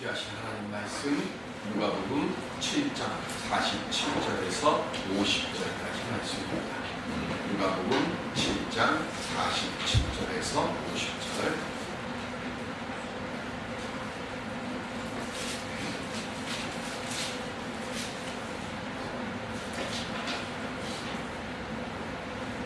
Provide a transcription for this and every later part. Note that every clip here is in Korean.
함께 하신 하나님 말씀 누가복음 7장 47절에서 50절까지 말씀입니다. 누가복음 7장 47절에서 50절.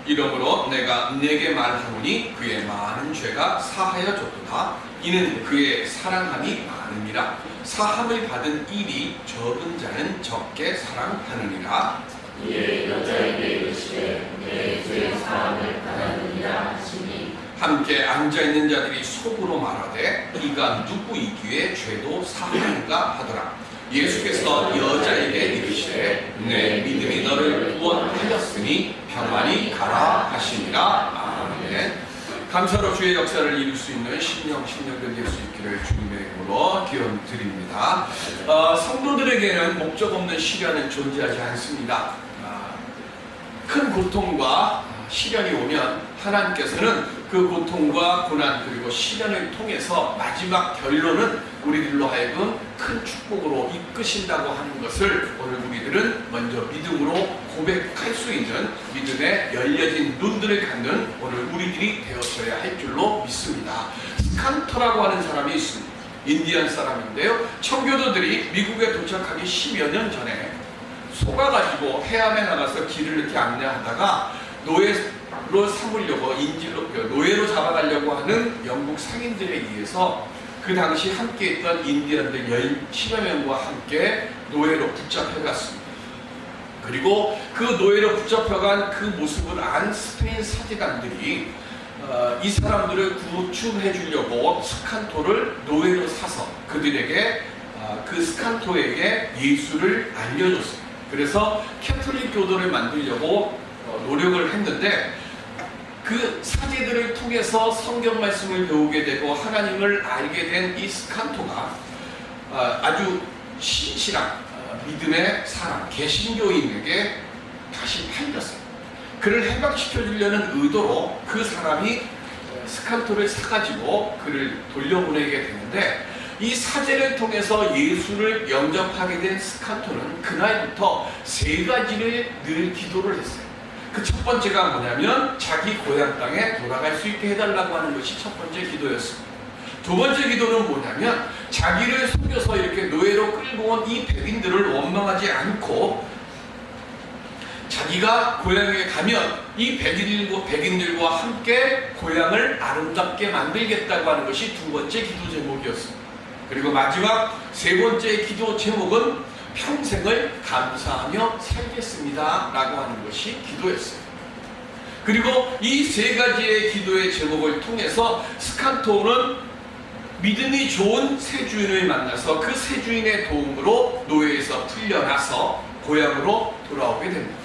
이러므로 내가 네게 말하노니 그의 많은 죄가 사하여졌도다. 이는 그의 사랑함이 많음이라. 사함을 받은 일이 적은 자는 적게 사랑하느니라. 이에 여자에게 이르시되 내 죄 사함을 받았느니라 하시니 함께 앉아있는 자들이 속으로 말하되 이가 누구이기에 죄도 사하는가 하더라. 예수께서 여자에게 이르시되 내 믿음이 너를 구원하였으니 평안히 가라 하시니라. 아멘. 감사로 주의 역사를 이룰 수 있는 신령 될 수 있기를 주님의 이름으로 기원 드립니다. 성도들에게는 목적 없는 시련은 존재하지 않습니다. 큰 고통과 시련이 오면 하나님께서는 그 고통과 고난 그리고 시련을 통해서 마지막 결론은 우리들로 하여금 큰 축복으로 이끄신다고 하는 것을 오늘 우리들은 먼저 믿음으로 고백할 수 있는 믿음의 열려진 눈들을 갖는 오늘 우리들이 되었어야 할 줄로 믿습니다. 스칸토라고 하는 사람이 있습니다. 인디안 사람인데요. 청교도들이 미국에 도착하기 10여 년 전에 속아가지고 해안에 나가서 길을 이렇게 안내하다가 노예로 삼으려고 노예로 잡아가려고 하는 영국 상인들에 의해서 그 당시 함께 있던 인디언들 10여 명과 함께 노예로 붙잡혀갔습니다. 그리고 그 노예로 붙잡혀간 그 모습을 안 스페인 사제관들이 이 사람들을 구출해 주려고 스칸토를 노예로 사서 그들에게 그 스칸토에게 예수를 알려줬습니다. 그래서 캐톨릭 교도를 만들려고 노력을 했는데 그 사제들을 통해서 성경 말씀을 배우게 되고 하나님을 알게 된 이 스칸토가 아주 신실한 믿음의 사람, 개신교인에게 다시 팔렸어요. 그를 해방시켜 주려는 의도로 그 사람이 스칸토를 사가지고 그를 돌려보내게 되는데 이 사제를 통해서 예수를 영접하게 된 스칸토는 그날부터 세 가지를 늘 기도를 했어요. 그 첫 번째가 뭐냐면 자기 고향 땅에 돌아갈 수 있게 해달라고 하는 것이 첫 번째 기도였습니다. 두 번째 기도는 뭐냐면 자기를 속여서 이렇게 노예로 끌고 온 이 백인들을 원망하지 않고 자기가 고향에 가면 이 백인들과 함께 고향을 아름답게 만들겠다고 하는 것이 두 번째 기도 제목이었습니다. 그리고 마지막 세 번째 기도 제목은 평생을 감사하며 살겠습니다 라고 하는 것이 기도였어요. 그리고 이 세 가지의 기도의 제목을 통해서 스칸토는 믿음이 좋은 새 주인을 만나서 그 새 주인의 도움으로 노예에서 풀려나서 고향으로 돌아오게 됩니다.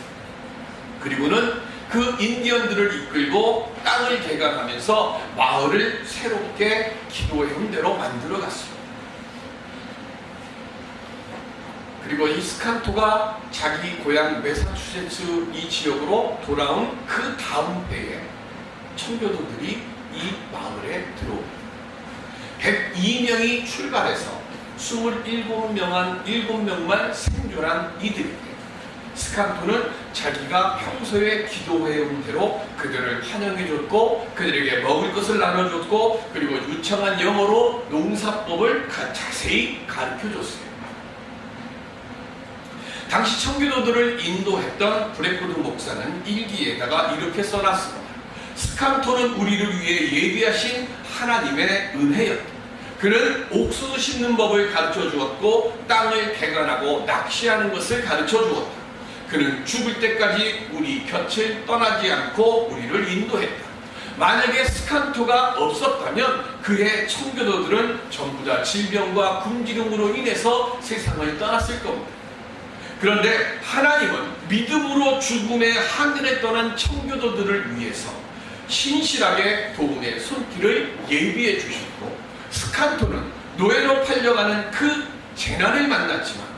그리고는 그 인디언들을 이끌고 땅을 개간하면서 마을을 새롭게 기도해온 대로 만들어 갔습니다. 그리고 이 스칸토가 자기 고향 매사추세츠 이 지역으로 돌아온 그 다음 해에 청교도들이 이 마을에 들어옵니다. 102명이 출발해서 7명만 생존한 이들에게 스칸토는 자기가 평소에 기도해온 대로 그들을 환영해줬고 그들에게 먹을 것을 나눠줬고 그리고 유창한 영어로 농사법을 자세히 가르쳐줬어요. 당시 청교도들을 인도했던 브레포드 목사는 일기에다가 이렇게 써놨습니다. 스칸토는 우리를 위해 예비하신 하나님의 은혜였다. 그는 옥수수 심는 법을 가르쳐 주었고 땅을 개간하고 낚시하는 것을 가르쳐 주었다. 그는 죽을 때까지 우리 곁을 떠나지 않고 우리를 인도했다. 만약에 스칸토가 없었다면 그의 청교도들은 전부 다 질병과 굶주림으로 인해서 세상을 떠났을 겁니다. 그런데 하나님은 믿음으로 죽음의 하늘에 떠난 청교도들을 위해서 신실하게 도움의 손길을 예비해 주셨고 스칸토는 노예로 팔려가는 그 재난을 만났지만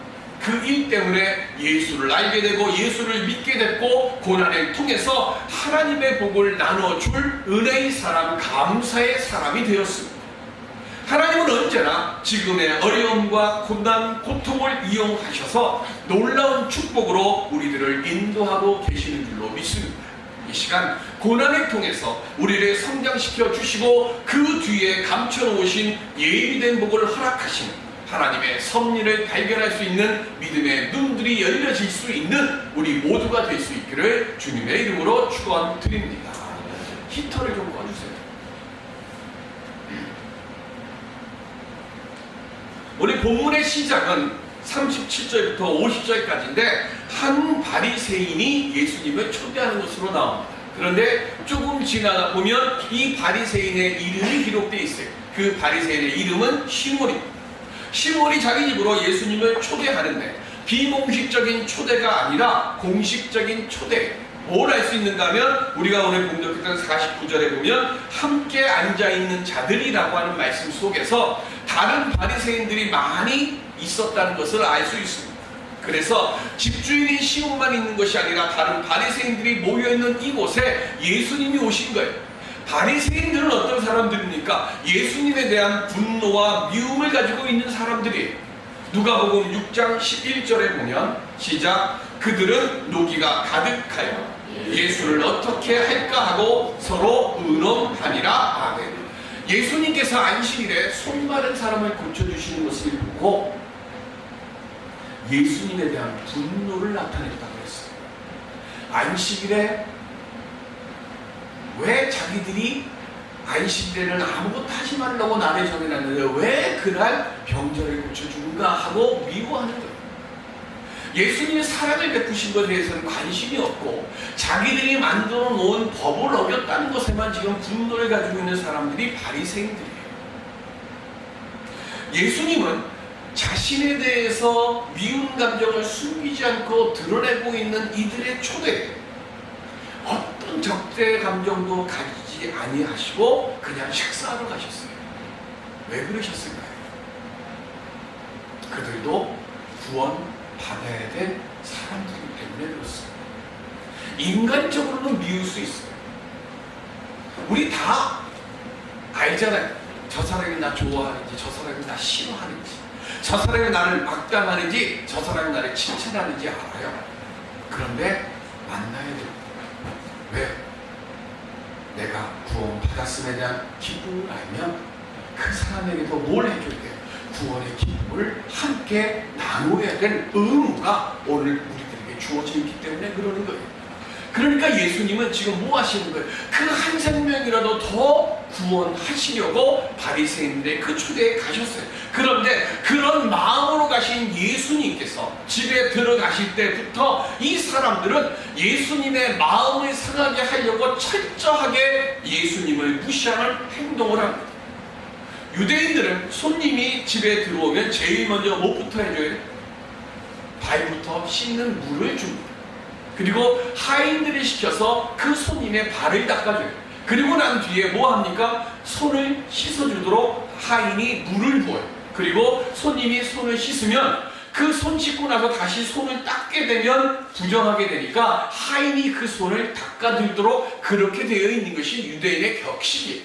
그 일 때문에 예수를 알게 되고 예수를 믿게 됐고 고난을 통해서 하나님의 복을 나눠줄 은혜의 사람, 감사의 사람이 되었습니다. 하나님은 언제나 지금의 어려움과 고난, 고통을 이용하셔서 놀라운 축복으로 우리들을 인도하고 계시는 줄로 믿습니다. 이 시간 고난을 통해서 우리를 성장시켜 주시고 그 뒤에 감춰놓으신 예비된 복을 허락하시는 하나님의 섭리를 발견할 수 있는 믿음의 눈들이 열려질 수 있는 우리 모두가 될 수 있기를 주님의 이름으로 축원드립니다. 히터를 좀 꺼주세요. 우리 본문의 시작은 37절부터 50절까지인데 한 바리새인이 예수님을 초대하는 것으로 나옵니다. 그런데 조금 지나다 보면 이 바리새인의 이름이 기록되어 있어요. 그 바리새인의 이름은 시몬입니다. 시몬이 자기 집으로 예수님을 초대하는데 비공식적인 초대가 아니라 공식적인 초대. 뭘 알 수 있는가 하면 우리가 오늘 공독했던 49절에 보면 함께 앉아있는 자들이라고 하는 말씀 속에서 다른 바리새인들이 많이 있었다는 것을 알 수 있습니다. 그래서 집주인인 시몬만 있는 것이 아니라 다른 바리새인들이 모여있는 이곳에 예수님이 오신 거예요. 바리새인들은 어떤 사람들입니까? 예수님에 대한 분노와 미움을 가지고 있는 사람들이에요. 누가복음 6장 11절에 보면 시작, 그들은 노기가 가득하여 예수를 어떻게 할까 하고 서로 의논하니라. 아멘. 예수님께서 안식일에 손 마른 사람을 고쳐주시는 것을 보고 예수님에 대한 분노를 나타냈다고 했어요. 안식일에 왜 자기들이 안식일에는 아무것도 하지 말라고 날에 정해놨는데 왜 그날 병자를 고쳐주는가 하고 미워하는 거예요. 예수님이 사랑을 베푸신 것에 대해서는 관심이 없고 자기들이 만들어 놓은 법을 어겼다는 것에만 지금 분노를 가지고 있는 사람들이 바리새인들이에요. 예수님은 자신에 대해서 미운 감정을 숨기지 않고 드러내고 있는 이들의 초대에 어떤 적대 감정도 가지지 아니하시고 그냥 식사하러 가셨어요. 왜 그러셨을까요? 그들도 구원 받아야 될 사람들이기 때문에 그렇습니다. 인간적으로는 미울 수 있어요. 우리 다 알잖아요. 저 사람이 나 좋아하는지 저 사람이 나 싫어하는지 저 사람이 나를 막담하는지 저 사람이 나를 칭찬하는지 알아요. 그런데 만나야 돼요. 왜? 내가 구원 받았음에 대한 기쁨을 알면 그 사람에게도 뭘 해줘야 돼요? 구원의 기쁨을 함께 나누어야 될 의무가 오늘 우리들에게 주어져 있기 때문에 그러는 거예요. 그러니까 예수님은 지금 뭐 하시는 거예요? 그 한 생명이라도 더 구원하시려고 바리새인들의 그 초대에 가셨어요. 그런데 그런 마음으로 가신 예수님께서 집에 들어가실 때부터 이 사람들은 예수님의 마음을 상하게 하려고 철저하게 예수님을 무시하는 행동을 합니다. 유대인들은 손님이 집에 들어오면 제일 먼저 뭐부터 해줘요? 발부터 씻는 물을 줍니다. 그리고 하인들이 시켜서 그 손님의 발을 닦아줘요. 그리고 난 뒤에 뭐 합니까? 손을 씻어주도록 하인이 물을 부어요. 그리고 손님이 손을 씻으면 그 손 씻고 나서 다시 손을 닦게 되면 부정하게 되니까 하인이 그 손을 닦아들도록 그렇게 되어 있는 것이 유대인의 격식이에요.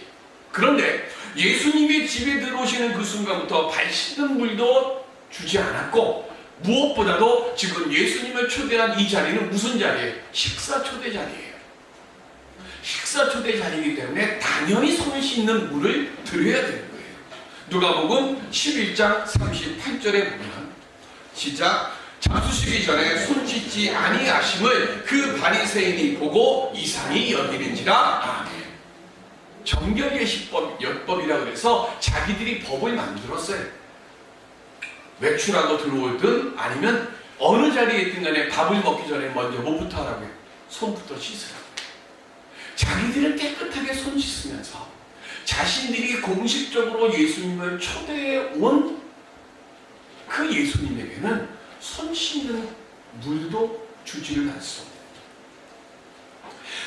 그런데 예수님이 집에 들어오시는 그 순간부터 발 씻는 물도 주지 않았고 무엇보다도 지금 예수님을 초대한 이 자리는 무슨 자리예요? 식사 초대 자리예요. 식사 초대 자리이기 때문에 당연히 손을 씻는 물을 드려야 되는 거예요. 누가복음 11장 38절에 보면 시작, 잡수시기 전에 손 씻지 아니하심을 그 바리새인이 보고 이상히 여기는지라. 아멘. 정결예식법, 율법이라고 해서 자기들이 법을 만들었어요. 외출하고 들어오든 아니면 어느 자리에 있든 간에 밥을 먹기 전에 먼저 뭐부터 하라고요? 손부터 씻으라고. 자기들은 깨끗하게 손 씻으면서 자신들이 공식적으로 예수님을 초대해 온 그 예수님에게는 손 씻는 물도 주지를 않습니다.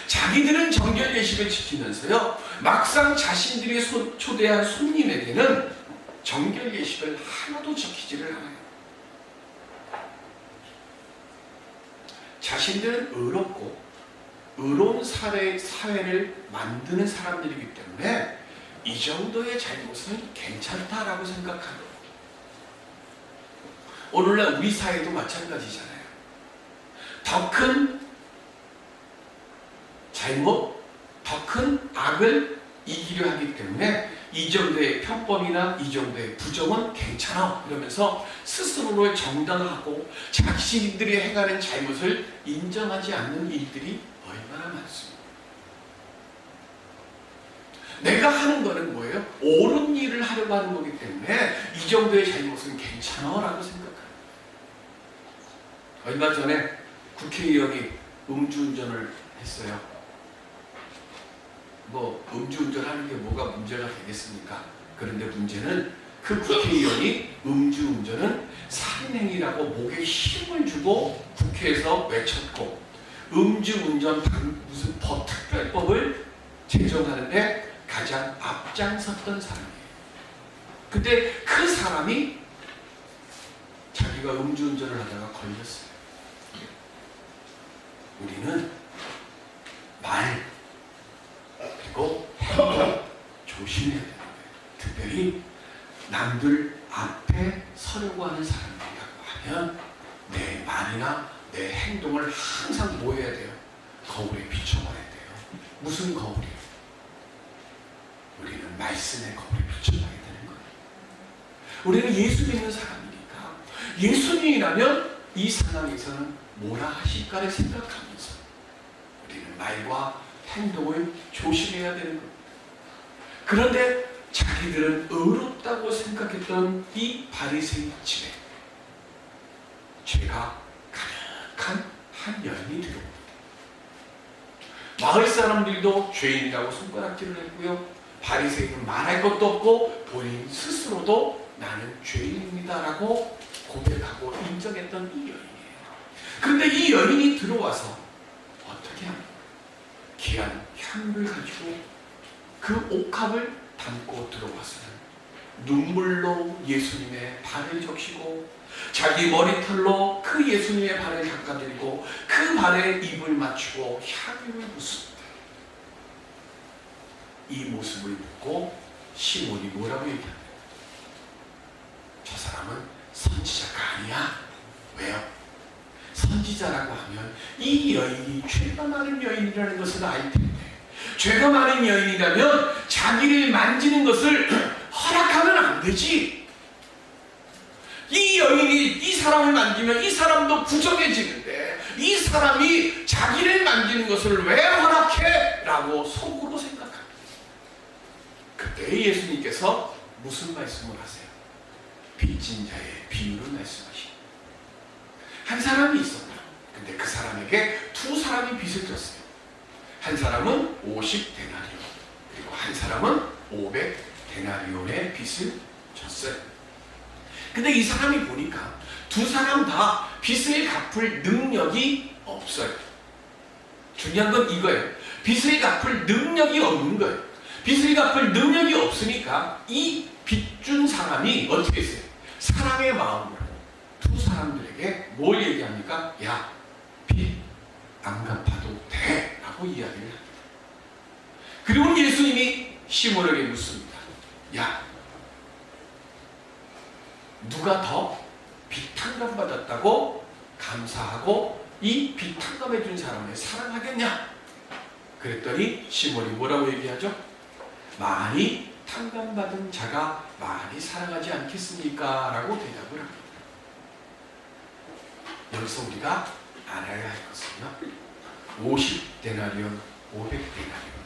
자기들은 정결 예식을 지키면서요, 막상 자신들이 초대한 손님에게는 정결 예식을 하나도 지키지를 않아요. 자신들은 의롭고 의로운 사회를 만드는 사람들이기 때문에 이 정도의 잘못은 괜찮다라고 생각하고, 오늘날 우리 사회도 마찬가지잖아요. 더 큰 잘못, 더 큰 악을 이기려 하기 때문에 이 정도의 편법이나 이 정도의 부정은 괜찮아 이러면서 스스로를 정당화하고 자신들이 행하는 잘못을 인정하지 않는 일들이 얼마나 많습니다. 내가 하는 거는 뭐예요? 옳은 일을 하려고 하는 거기 때문에 이 정도의 잘못은 괜찮아 라고 생각합니다. 얼마 전에 국회의원이 음주운전을 했어요. 뭐 음주운전하는 게 뭐가 문제가 되겠습니까? 그런데 문제는 그 국회의원이 음주운전은 살인행위라고 목에 힘을 주고 국회에서 외쳤고, 음주운전 무슨 특별법을 제정하는데 가장 앞장섰던 사람이에요. 근데 그 사람이 자기가 음주운전을 하다가 걸렸어요. 우리는 말 그리고 행동 조심해야 되는 거예요. 특별히 남들 앞에 서려고 하는 사람들이라고 하면 내 말이나 내 행동을 항상 뭐 해야 돼요? 거울에 비춰봐야 돼요. 무슨 거울이에요? 우리는 말씀의 거울에 비춰봐야 되는 거예요. 우리는 예수 믿는 사람이니까 예수님이라면 이 상황에서는 뭐라 하실까를 생각하면서 우리는 말과 행동을 조심해야 되는 겁니다. 그런데 자기들은 의롭다고 생각했던 이 바리새인 집에 죄가 가득한 한 여인이 들어옵니다. 마을 사람들도 죄인이라고 손가락질을 했고요. 바리새인은 말할 것도 없고 본인 스스로도 나는 죄인입니다라고 고백하고 인정했던 이 여인이에요. 그런데 이 여인이 들어와서 어떻게 합니까? 귀한 향을 가지고 그 옥합을 담고 들어와서는 눈물로 예수님의 발을 적시고 자기 머리털로 그 예수님의 발을 닦아드리고 그 발에 입을 맞추고 향유를 붓습니다. 이 모습을 보고 시몬이 뭐라고 얘기합니까? 저 사람은 선지자가 아니야. 왜요? 선지자라고 하면 이 여인이 죄가 많은 여인이라는 것을 알 텐데, 죄가 많은 여인이라면 자기를 만지는 것을 허락하면 안 되지. 이 여인이 이 사람을 만지면 이 사람도 부정해지는데 이 사람이 자기를 만지는 것을 왜 허락해? 라고 속으로 생각합니다. 그때 예수님께서 무슨 말씀을 하세요? 빚진 자의 비유를 말씀하십니다. 한 사람이 있었다. 근데 그 사람에게 두 사람이 빚을 졌어요. 한 사람은 50데나리온, 그리고 한 사람은 500데나리온의 빚을 졌어요. 근데 이 사람이 보니까 두 사람 다 빚을 갚을 능력이 없어요. 중요한 건 이거예요. 빚을 갚을 능력이 없는 거예요. 빚을 갚을 능력이 없으니까 이 빚 준 사람이 어떻게 했어요? 사랑의 마음으로 두 사람들에게 뭘 얘기합니까? 야, 빚 안 갚아도 돼 라고 이야기를 합니다. 그리고 예수님이 시몬에게 묻습니다. 야, 누가 더 빚 탕감받았다고 감사하고 이 빚 탕감해 준 사람을 사랑하겠냐? 그랬더니 시몬이 뭐라고 얘기하죠? 많이 탕감받은 자가 많이 사랑하지 않겠습니까? 라고 대답을 합니다. 여기서 우리가 알아야 할 것은요, 50데나리온, 500데나리온.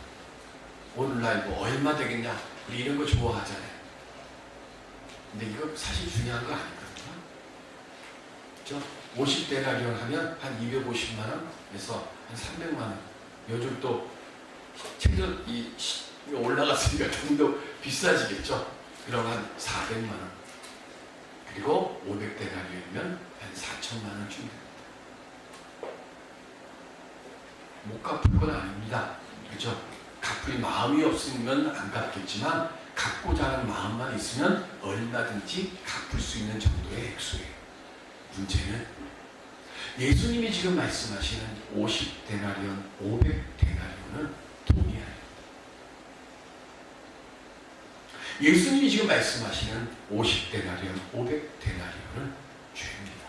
오늘날 뭐 얼마 되겠냐? 우리 이런 거 좋아하잖아요. 근데 이거 사실 중요한 거 아니거든요. 그렇죠? 50데나리온 하면 한 250만원에서 한 300만원. 요즘 또 최저 올라갔으니까 좀 더 비싸지겠죠? 그럼 한 400만원. 그리고 500데나리온이면 한 4천만원 줍니다. 못 갚을 건 아닙니다. 그죠? 갚을 마음이 없으면 안 갚겠지만 갚고자 하는 마음만 있으면 얼마든지 갚을 수 있는 정도의 액수예요. 문제는 예수님이 지금 말씀하시는 50데나리온, 500데나리온은 돈이 아닙니다. 예수님이 지금 말씀하시는 50데나리온, 500데나리온은 죄입니다.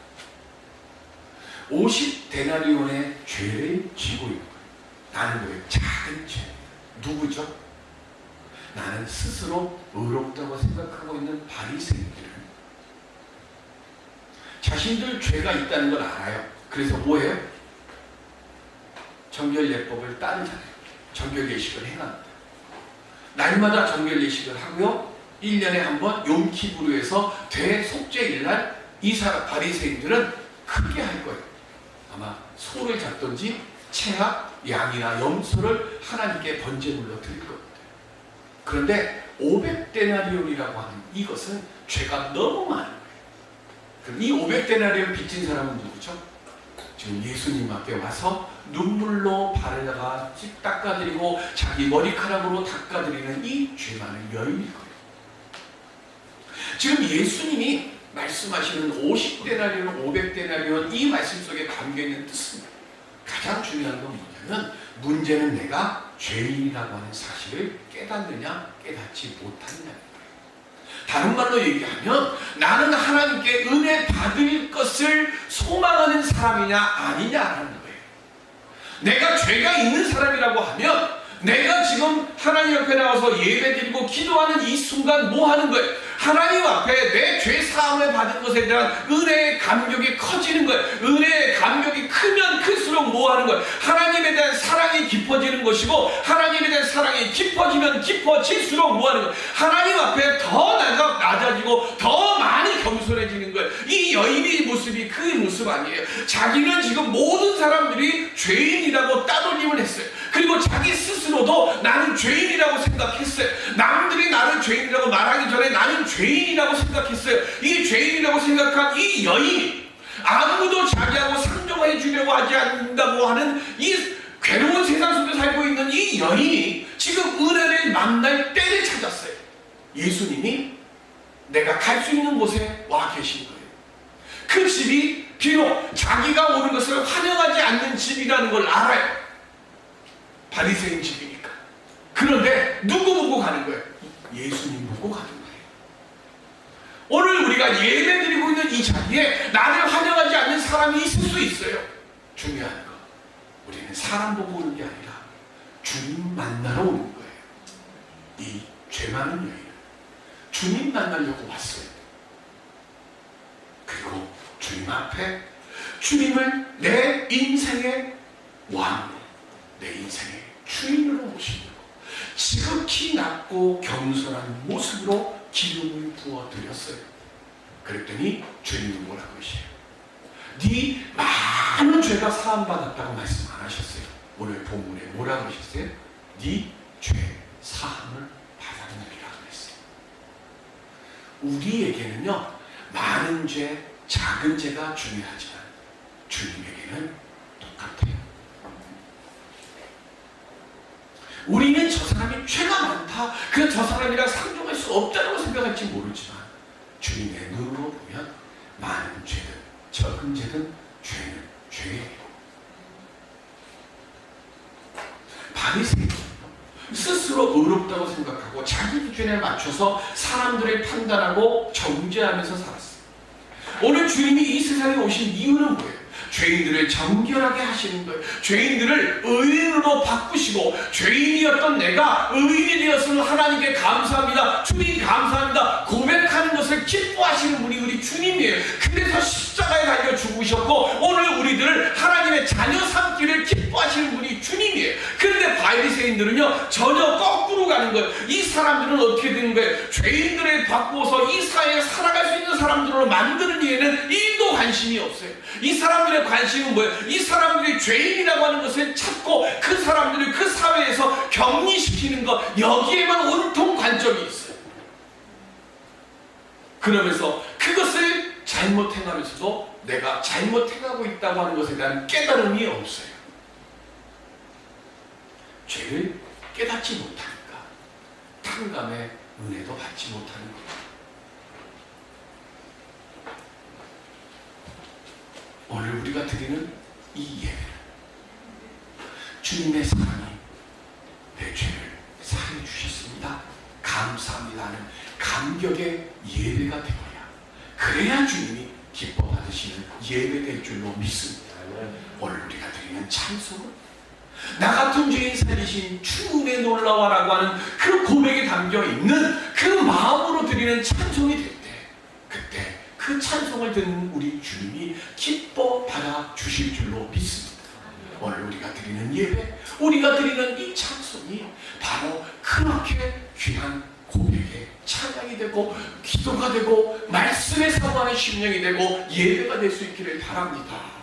50데나리온의 죄를 지고 있는 거예요. 나는 뭐예요? 작은 죄. 누구죠? 나는 스스로 의롭다고 생각하고 있는 바리새인들은 자신들 죄가 있다는 걸 알아요. 그래서 뭐예요? 정결예법을 따르잖아요. 정결예식을 행합니다. 날마다 정결예식을 하고요. 1년에 한 번 욤키브로 해서 대속죄일날 이 사람 바리새인들은 크게 할 거예요. 아마 소를 잡든지 채합, 양이나 염소를 하나님께 번제물로 드릴 겁니다. 그런데 500데나리온이라고 하는 이것은 죄가 너무 많은 거예요. 그럼 이 500데나리온 빚진 사람은 누구죠? 지금 예수님 앞에 와서 눈물로 발에다가 닦아드리고 자기 머리카락으로 닦아드리는 이 죄 많은 여인일 거예요. 지금 예수님이 말씀하시는 50데나리온, 500데나리온 이 말씀 속에 담겨있는 뜻은 가장 중요한 건 뭐냐면 문제는 내가 죄인이라고 하는 사실을 깨닫느냐 깨닫지 못하느냐는 거예요. 다른 말로 얘기하면 나는 하나님께 은혜 받을 것을 소망하는 사람이냐 아니냐라는 거예요. 내가 죄가 있는 사람이라고 하면 내가 지금 하나님 앞에 나와서 예배드리고 기도하는 이 순간 뭐 하는 거예요? 하나님 앞에 내 죄 사함을 받은 것에 대한 은혜의 감격이 커지는 거예요. 은혜의 감격이 크면 클수록 뭐 하는 거예요? 하나님에 대한 사랑이 깊어지는 것이고 하나님에 대한 사랑이 깊어지면 깊어질수록 뭐 하는 거예요? 하나님 앞에 더 낮아지고 더 많이 겸손해지는 거예요. 이 여인의 모습이 그 모습 아니에요. 자기는 지금 모든 사람들이 죄인이라고 따돌림을 했어요. 그리고 자기 스스로도 나는 죄인이라고 생각했어요. 남들이 나를 죄인이라고 말하기 전에 나는 죄인이라고 생각했어요. 이 죄인이라고 생각한 이 여인이 아무도 자기하고 상종해 주려고 하지 않는다고 하는 이 괴로운 세상 속에 살고 있는 이 여인이 지금 은혜를 만날 때를 찾았어요. 예수님이 내가 갈 수 있는 곳에 와 계신 거예요. 그 집이 비록 자기가 오는 것을 환영하지 않는 집이라는 걸 알아요. 바리새인 집이니까. 그런데 누구 보고 가는 거예요? 예수님 보고 가는 거예요. 오늘 우리가 예배드리고 있는 이 자리에 나를 환영하지 않는 사람이 있을 수 있어요. 중요한 거, 우리는 사람 보고 오는 게 아니라 주님 만나러 오는 거예요. 이 죄 많은 여인은 주님 만나려고 왔어요. 그리고 주님 앞에 주님을 내 인생의 왕, 내 인생의 주인으로 모시려고 지극히 낮고 겸손한 모습으로 기름을 부어드렸어요. 그랬더니 주님이 뭐라고 하세요? 네 많은 죄가 사함받았다고 말씀 안 하셨어요. 오늘 본문에 뭐라고 하셨어요? 네 죄 사함을 받았느니라 그랬어요. 우리에게는요 많은 죄, 작은 죄가 중요하지만 주님에게는 똑같아요. 우리는 저 사람이 죄가 많다, 그래서 저 사람이랑 상종할 수 없다고 생각할지 모르지만 주님의 눈으로 보면 많은 죄든 적은 죄든 죄는 죄예요. 바리새인은 스스로 의롭다고 생각하고 자기 기준에 맞춰서 사람들을 판단하고 정죄하면서 살았어요. 오늘 주님이 이 세상에 오신 이유는 뭐예요? 죄인들을 정결하게 하시는 거예요. 죄인들을 의인으로 바꾸시고 죄인이었던 내가 의인이 되었음을 하나님께 감사합니다, 주님 감사합니다 고백하는 것을 기뻐하시는 분이 우리 주님이에요. 그래서 십자가에 달려 죽으셨고 오늘 우리들을 하나님의 자녀 삼기를 기뻐하시는 분이 주님이에요. 그런데 바리새인들은요 전혀 거꾸로 가는 거예요. 이 사람들은 어떻게 되는 거예요? 죄인들을 바꾸어서 이 사회에 살아갈 수 있는 사람들로 만드는 일에는 1도 관심이 없어요. 이 사람들의 관심은 뭐예요? 이 사람들이 죄인이라고 하는 것을 찾고 그 사람들을 그 사회에서 격리시키는 것, 여기에만 온통 관점이 있어요. 그러면서 그것을 잘못 행하면서도 내가 잘못 행하고 있다고 하는 것에 대한 깨달음이 없어요. 죄를 깨닫지 못하니까 탕감의 은혜도 받지 못하는 거예요. 오늘 우리가 드리는 이 예배는 주님의 사랑이 내 죄를 사해 주셨습니다, 감사합니다 하는 감격의 예배가 되어야, 그래야 주님이 기뻐 받으시는 예배 될 줄로 믿습니다. 오늘 우리가 드리는 찬송은 나 같은 죄인 살리신 주의 놀라와라고 하는 그 고백에 담겨 있는 그 마음으로 드리는 찬송이 될 때, 그때 그 찬송을 듣는 우리 주님이 기뻐 받아 주실 줄로 믿습니다. 오늘 우리가 드리는 예배, 우리가 드리는 이 찬송이 바로 그렇게 귀한 고백의 찬양이 되고 기도가 되고 말씀에 사모하는 심령이 되고 예배가 될 수 있기를 바랍니다.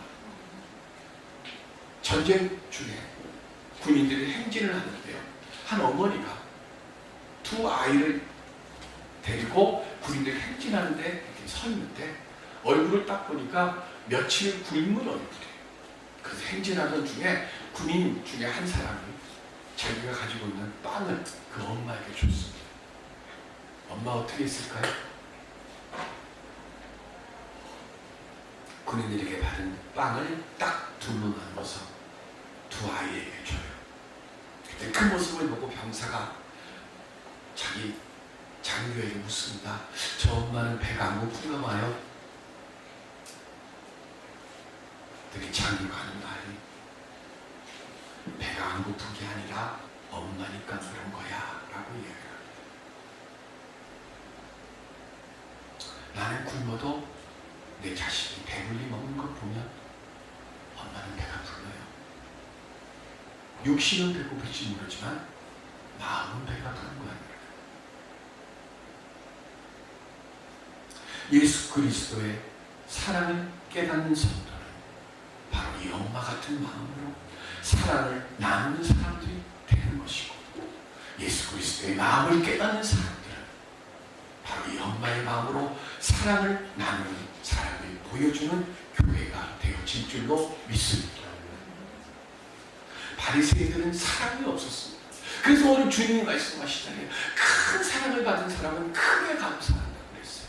전쟁 중에 군인들이 행진을 하는데요, 한 어머니가 두 아이를 데리고 군인들이 행진하는데 이렇게 서 있는데 얼굴을 딱 보니까 며칠 굶은 얼굴이에요. 그래서 행진하던 중에 군인 중에 한 사람이 자기가 가지고 있는 빵을 그 엄마에게 줬습니다. 엄마 어떻게 했을까요? 군인들에게 받은 빵을 딱 둘로 나눠서 두 아이에게 줘요. 그때 그 모습을 보고 병사가 자기 장교에게 묻습니다. 저 엄마는 배가 안 고픈가 봐요. 그랬더니 장교가 하는 말이, 배가 안 고픈 게 아니라 엄마니까 그런 거야 라고 이야기합니다. 나는 굶어도 내 자식이 배불리 먹는 걸 보면 엄마는 배가 불러요. 육신은 배고플지 모르지만 마음은 배가 부른 거야. 예수 그리스도의 사랑을 깨닫는 성도는 바로 이 엄마 같은 마음으로 사랑을 나누는 사람들이 되는 것이고, 예수 그리스도의 마음을 깨닫는 사람들은 바로 이 엄마의 마음으로 사랑을 나누는 사랑을 보여주는 교회가 되어질 줄로 믿습니다. 바리새인들은 사랑이 없었습니다. 그래서 오늘 주님이 말씀하시잖아요. 큰 사랑을 받은 사람은 크게 감사한다고 그랬어요.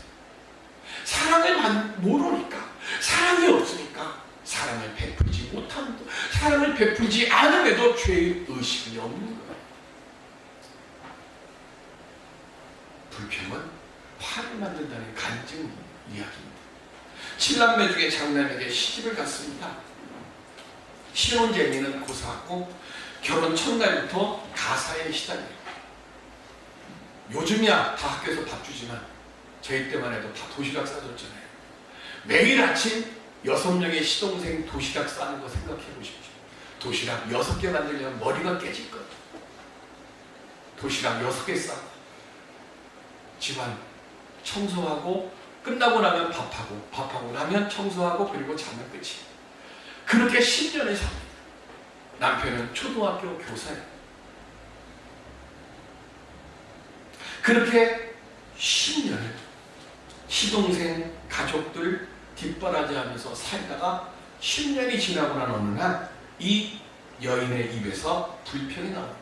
사랑을 모르니까, 사랑이 없으니까 사랑을 베풀지 못함도, 사랑을 베풀지 않음에도 죄의 의식이 없는 거예요. 불평은 화를 만든다는 간증 이야기입니다. 7남매 중에 장남에게 시집을 갔습니다. 신혼쟁이는 고사하고 결혼 첫날부터 가사에 시달려요. 요즘이야 다 학교에서 밥 주지만 저희 때만 해도 다 도시락 싸줬잖아요. 매일 아침 6명의 시동생 도시락 싸는 거 생각해 보십시오. 도시락 6개 만들려면 머리가 깨질 거예요. 도시락 6개 싸고 집안 청소하고 끝나고 나면 밥하고 나면 청소하고 그리고 자면 끝이에요. 그렇게 10년을 삽니다. 남편은 초등학교 교사예요. 그렇게 10년을 시동생 가족들 뒷바라지하면서 살다가 10년이 지나고 난 어느 날 이 여인의 입에서 불평이 나옵니다.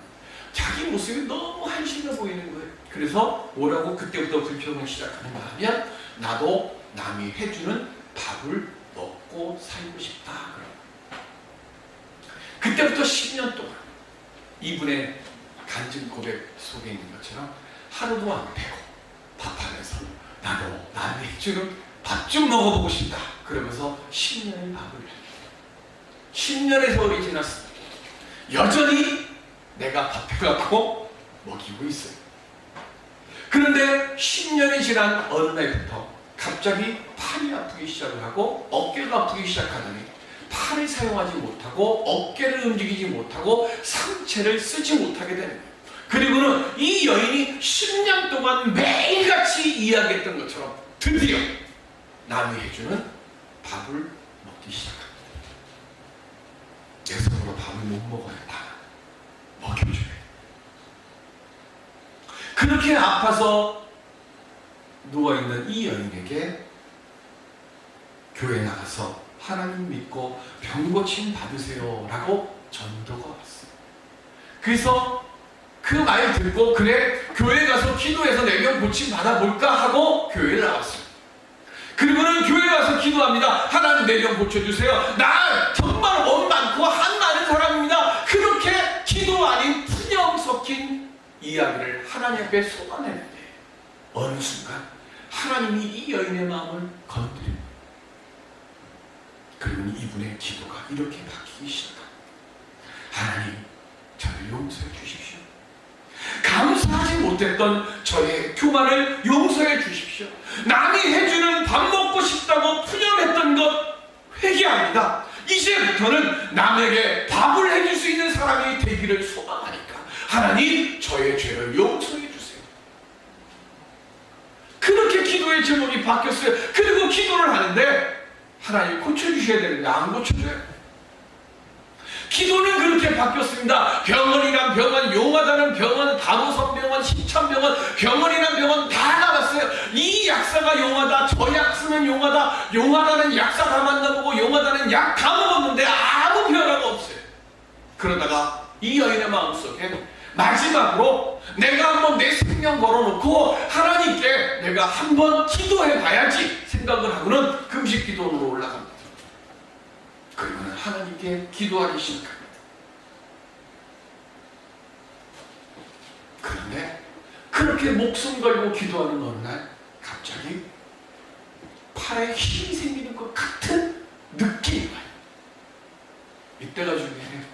자기 모습이 너무 한심해 보이는 거예요. 그래서 뭐라고 그때부터 불평을 시작하는가 하면, 나도 남이 해주는 밥을 먹고 살고 싶다. 그때부터 10년 동안 이분의 간증 고백 속에 있는 것처럼 하루도 안 빼고 밥하면서 나도 남이 해주는 밥 좀 먹어보고 싶다. 그러면서 10년의 밥을 합니다. 10년의 세월이 지났습니다. 여전히 내가 밥해갖고 먹이고 있어요. 그런데 10년이 지난 어느 날부터 갑자기 팔이 아프기 시작을 하고 어깨가 아프기 시작하더니 팔을 사용하지 못하고 어깨를 움직이지 못하고 상체를 쓰지 못하게 되는 거예요. 그리고는 이 여인이 10년 동안 매일같이 이야기했던 것처럼 드디어 남이 해주는 밥을 먹기 시작합니다. 내 손으로 밥을 못 먹어야겠다. 먹여줘야. 그렇게 아파서 누워있는 이 여인에게 교회 나가서 하나님 믿고 병고침 받으세요 라고 전도가 왔어요. 그래서 그 말 듣고, 그래 교회 가서 기도해서 내 병 고침 받아볼까 하고 교회를 나왔어요. 그리고는 교회 가서 기도합니다. 하나님 내 병 고쳐주세요. 나 정말 원 많고 한 많은 사람입니다. 그렇게 기도 아닌 푸념 섞인 이야기를 하나님 앞에 쏟아내는데 어느 순간 하나님이 이 여인의 마음을 건드립니다. 그러면 이분의 기도가 이렇게 바뀌기 시작합니다. 하나님, 저를 용서해 주십시오. 감사하지 못했던 저의 교만을 용서해 주십시오. 남이 해주는 밥 먹고 싶다고 푸념했던 것 회개합니다. 이제부터는 남에게 밥을 해줄 수 있는 사람이 되기를 소망하니까 하나님, 저의 죄를 용서해 주세요. 그렇게 기도의 제목이 바뀌었어요. 그리고 기도를 하는데 하나님 고쳐주셔야 되는데 안 고쳐줘요. 기도는 그렇게 바뀌었습니다. 병원이란 병원, 용하다는 병원, 다보성 병원, 신천병원, 병원이란 병원 다 나갔어요. 이 약사가 용하다, 저 약사는 용하다, 용하다는 약사 다 만나보고 용하다는 약 다 먹었는데 아무 변화가 없어요. 그러다가 이 여인의 마음속에 마지막으로 내가 한번 내 생명 걸어놓고 하나님께 내가 한번 기도해 봐야지 생각을 하고는 금식 기도로 올라갑니다. 그러면 하나님께 기도하기 시작합니다. 그런데 그렇게 목숨 걸고 기도하는 어느 날 갑자기 팔에 힘이 생기는 것 같은 느낌이 와요. 이때가 중요해요.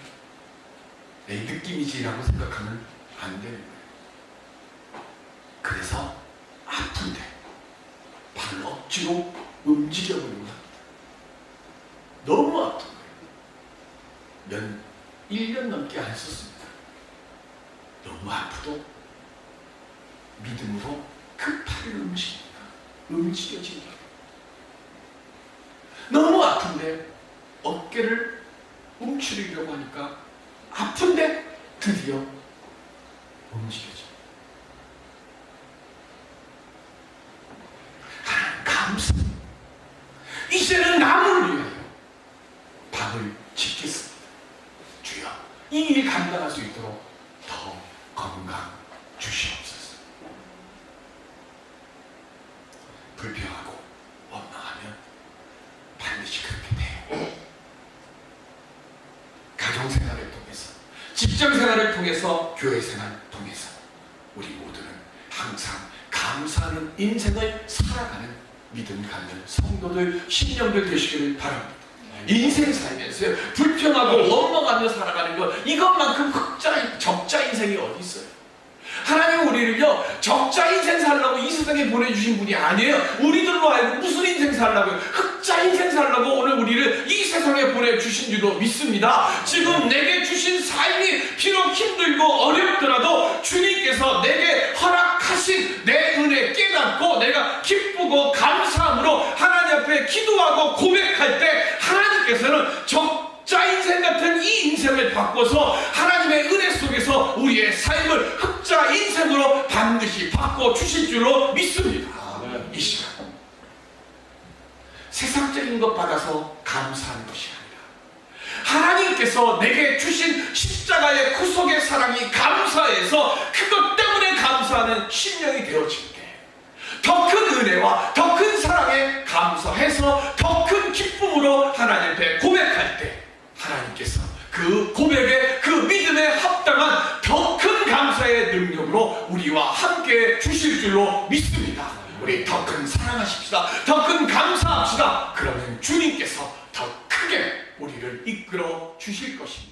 내 느낌이지라고 생각하면 안 되는 거예요. 그래서 아픈데 발을 억지로 움직여버리는 거예요. 너무 아픈 거예요. 1년 넘게 안 썼습니다. 너무 아프도 믿음으로 그 팔을 움직여진다. 너무 아픈데 어깨를 움츠리려고 하니까 아픈데 드디어 움직여져. 하나님 감사. 이제는 남을 위하여 밥을 짓겠습니다. 주여, 이 일 감당할 수 있도록 더 건강 주시옵소서. 불평하고 원망하면 반드시 그렇게 돼요. 가정생활을 통해서, 직장생활을 통해서, 교회생활을 통해서 우리 모두는 항상 감사하는 인생을 살아가는 믿음 갖는 성도들, 신령들 되시기를 바랍니다. 인생 살면서 불평하고 원망하며 살아가는 것, 이것만큼 적자 인생이 어디 있어요? 하나님 우리를요 적자 인생 살라고 이 세상에 보내주신 분이 아니에요. 우리들로 알고 무슨 인생 살라고요? 흑자 인생 살라고 오늘 우리를 이 세상에 보내주신 줄로 믿습니다. 지금 내게 주신 삶이 비록 힘들고 어렵더라도 주님께서 내게 허락하신 내 은혜 깨닫고 내가 기쁘고 감사함으로 하나님 앞에 기도하고 고백할 때 하나님께서는 적자 인생 같은 이 인생을 바꿔서 하나님의 은혜 속에서 우리의 삶을 흑자 인생으로 반드시 바꿔주실 줄로 믿습니다. 이 시간 세상적인 것 받아서 감사하는 것이 아니라 하나님께서 내게 주신 십자가의 구속의 사랑이 감사해서 그것 때문에 감사하는 심령이 되어질 때 더 큰 은혜와 더 큰 사랑에 감사해서 더 큰 기쁨으로 하나님 앞에 고백할 때 하나님께서 그 고백에 그 믿음에 합당한 더 큰 감사의 능력으로 우리와 함께 주실 줄로 믿습니다. 우리 더 큰 사랑하십시다. 더 큰 감사합시다. 그러면 주님께서 더 크게 우리를 이끌어 주실 것입니다.